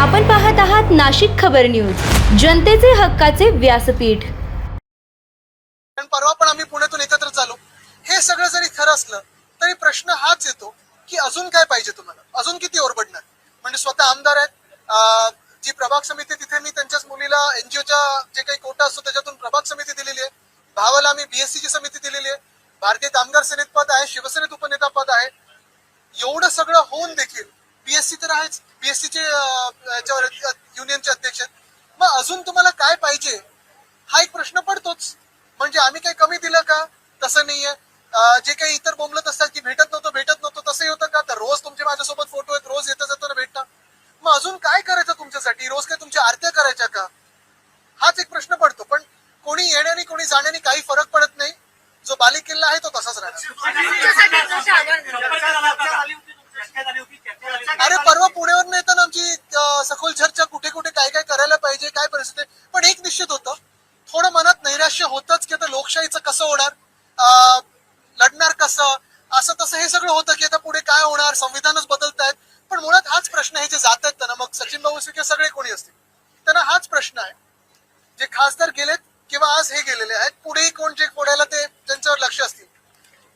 आपण पाहत आहात नाशिक खबर न्यूज, जनतेचे हक्काचे व्यासपीठ। परवा पण आम्ही पुण्यातून एकत्र चालू, हे सगळं जरी खरं असलं तरी प्रश्न हाच येतो की अजून काय पाहिजे तुम्हाला, अजून किती ओरबडणार। म्हणजे स्वतः आमदार आहेत, जी प्रभाग समिती तिथे मी त्यांच्याच मुलीला एनजीओच्या जे काही कोटा असतो त्याच्यातून प्रभाग समिती दिलेली आहे, भावाला मी बीएससी ची समिती दिलेली आहे, भारतीय कामगार सेनेत पद आहे, शिवसेनेत उपनेता पद आहे। एवढं सगळं होऊन देखील बीएससी तर आहेच, बीएससी चे युनियनचे अध्यक्ष आहेत, मग अजून तुम्हाला काय पाहिजे हा एक प्रश्न पडतोच। म्हणजे आम्ही काही कमी दिलं का? तसं नाहीये। जे काही इतर बोंबलत असतात की भेटत नव्हतं तसंही होतं का? तर रोज तुमचे माझ्यासोबत फोटो आहेत, रोज येता जाताना भेटता, मग अजून काय करायचं तुमच्यासाठी? रोज काय तुमच्या आरत्या करायच्या का? हाच एक प्रश्न पडतो। पण कोणी येण्याने कोणी जाण्याने काही फरक पडत नाही, जो बालेकिल्ला आहे तो तसाच राहणार। अरे परवा पुण्यावर येताना आमची सखोल चर्चा कुठे कुठे काय काय करायला पाहिजे, काय परिस्थिती, पण एक निश्चित होतं, थोडं मनात नैराश्य होतच की आता लोकशाहीचं कसं होणार, लढणार कसं, असं तसं हे सगळं होतं की आता पुढे काय होणार, संविधानच बदलतायत। पण मुळात हाच प्रश्न आहे, जे जात आहेत त्यांना, मग सचिन भाऊ विखे सगळे कोणी असतील त्यांना हाच प्रश्न आहे। जे खासदार गेलेत किंवा आज हे गेलेले आहेत, पुढेही कोण जे फोडायला ते त्यांच्यावर लक्ष असतील,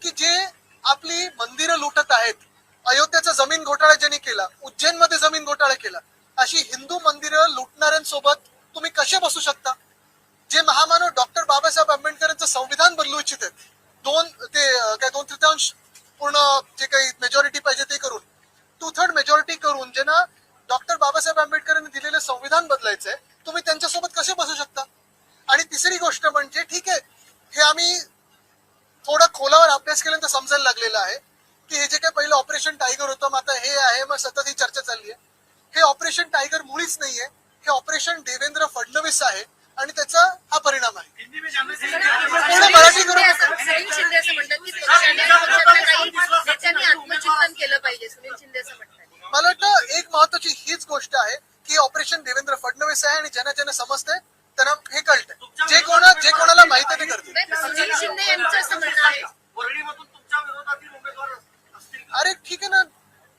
की जे आपली मंदिरं लुटत आहेत, अयोध्येचा जमीन घोटाळा ज्यांनी केला, उज्जैनमध्ये जमीन घोटाळा केला, अशी हिंदू मंदिरं लुटणाऱ्यांसोबत तुम्ही कसे बसू शकता? जे महामानव डॉक्टर बाबासाहेब आंबेडकरांचं संविधान बदलू इच्छित आहेत, दोन तृतीयांश पूर्ण जे काही मेजॉरिटी पाहिजे ते करून, 2/3 मेजॉरिटी करून, ज्यांना डॉक्टर बाबासाहेब आंबेडकरांनी दिलेलं संविधान बदलायचंय, तुम्ही त्यांच्यासोबत कसे बसू शकता? आणि तिसरी गोष्ट म्हणजे, ठीक आहे, हे आम्ही थोडा खोलावर अभ्यास केल्यानंतर समजायला लागलेलं आहे की हे जे काही पहिलं ऑपरेशन टायगर होतं, मग आता हे आहे, मग सतत ही चर्चा चालली आहे। हे ऑपरेशन टायगर मुळीच नाहीये, हे ऑपरेशन देवेंद्र फडणवीस आहे आणि त्याचा हा परिणाम आहे। मराठी करून मला वाटतं एक महत्वाची हीच गोष्ट आहे की ऑपरेशन देवेंद्र फडणवीस आहे आणि ज्यांना ज्यांना समजतंय त्यांना हे कळतंय, जे कोणाला माहिती नाही करते। अरे ठीक आहे ना,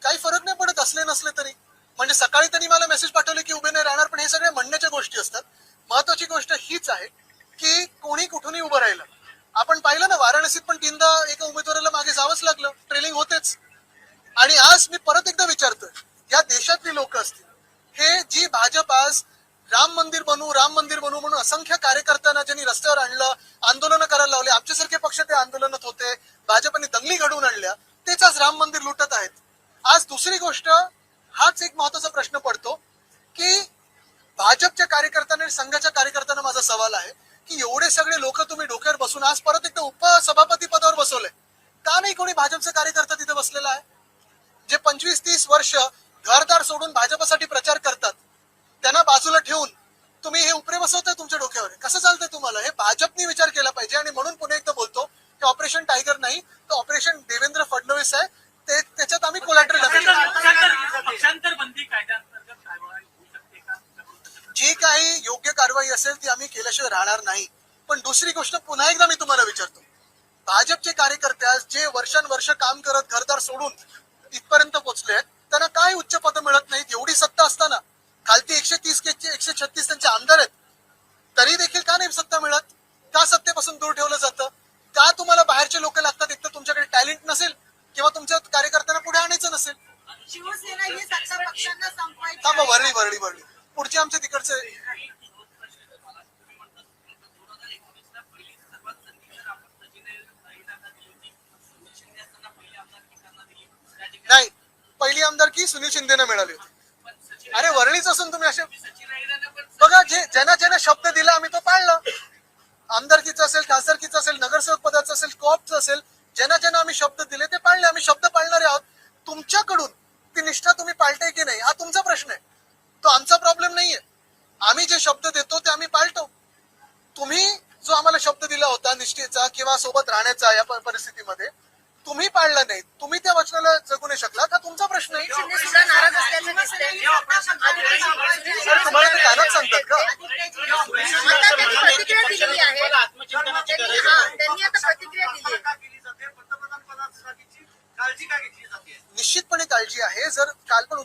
काही फरक नाही पडत असले नसले तरी। म्हणजे सकाळी त्यांनी मला मेसेज पाठवले की उभे नाही राहणार, पण हे सगळे म्हणण्याच्या गोष्टी असतात। महत्वाची गोष्ट हीच आहे की कोणी कुठूनही उभं राहिलं। आपण पाहिलं ना, वाराणसीत पण 3दा एका उमेदवाराला मागे जावंच लागलं, ट्रेलिंग होतेच। आणि आज मी परत एकदा विचारतोय, या देशातली लोक असतील, हे जी भाजप आज राम मंदिर बनवू म्हणून असंख्य कार्यकर्त्यांना ज्यांनी रस्त्यावर आणलं, आंदोलनं करायला लावले, आमच्यासारखे पक्ष ते आंदोलनात होते, भाजपने दंगली घडवून आणल्या, तेच आज राम मंदिर लुटत आहेत। आज दुसरी गोष्ट, हाच एक महत्वाचा प्रश्न पडतो की भाजपच्या कार्यकर्त्यांना आणि संघाच्या कार्यकर्त्यांना माझा सवाल आहे की एवढे सगळे लोक तुम्ही डोक्यावर बसून आज परत एकदा उपसभापती पदावर बसवले, का नाही कोणी भाजपचा कार्यकर्ता तिथे बसलेला आहे? जे 25-30 वर्ष घरदार सोडून भाजपसाठी प्रचार करतात, त्यांना बाजूला ठेवून तुम्ही हे उपरे बसवताय तुमच्या डोक्यावर, कसं चालतंय तुम्हाला? हे भाजपने विचार केला पाहिजे। आणि म्हणून पुन्हा एकदा बोलतो की ऑपरेशन टायगर नाही, तर ऑपरेशन देवेंद्र फडणवीस आहे, त्याच्यात आम्ही कोलॅटरल जी काही योग्य कारवाई असेल ती आम्ही केल्याशिवाय राहणार नाही। पण दुसरी गोष्ट पुन्हा एकदा मी तुम्हाला विचारतो, भाजपचे कार्यकर्ते आज जे वर्षानुवर्ष काम करत घरदार सोडून इथपर्यंत पोहोचले आहेत, त्यांना काय उच्च पद मिळत नाहीत? एवढी सत्ता असताना, खालती 130 136 त्यांचे आमदार आहेत, तरी देखील का नाही सत्ता मिळत? का सत्तेपासून दूर ठेवलं जातं? का तुम्हाला बाहेरचे लोक लागतात? एक तर तुमच्याकडे टॅलेंट नसेल किंवा तुमच्या कार्यकर्त्यांना पुढे आणायचं नसेल। शिवसेना ही सत्ता पक्षांना संपवायची का मग वरळी पुढचे आमच्या तिकडचे नाही, पहिली आमदारकी सुनील शिंदेना मिळाली होती। अरे वरळीच असून तुम्ही असे बघा, ज्यांना शब्द दिला आम्ही तो पाळला। आमदारकीचा असेल, खासदारकीचा असेल, नगरसेवक पदाचा असेल, कॉपचा असेल, ज्यांना आम्ही शब्द दिले ते पाळले। आम्ही शब्द पाळणारे आहोत। तुमच्याकडून ती निष्ठा तुम्ही पाळताय की नाही हा तुमचा प्रश्न आहे, तो आमचा प्रॉब्लेम नाहीये। आम्ही जे शब्द देतो ते आम्ही पाळतो। तुम्ही जो आम्हाला शब्द दिला होता निष्ठेचा किंवा सोबत राहण्याचा, या परिस्थितीमध्ये तुम्ही पाळला नाही, तुम्ही त्या वचनाला जगू नाही शकला, हा तुमचा प्रश्न आहे। तुम्हाला ते कानात सांगतात का? निश्चितपणे काळजी आहे। जर काल पण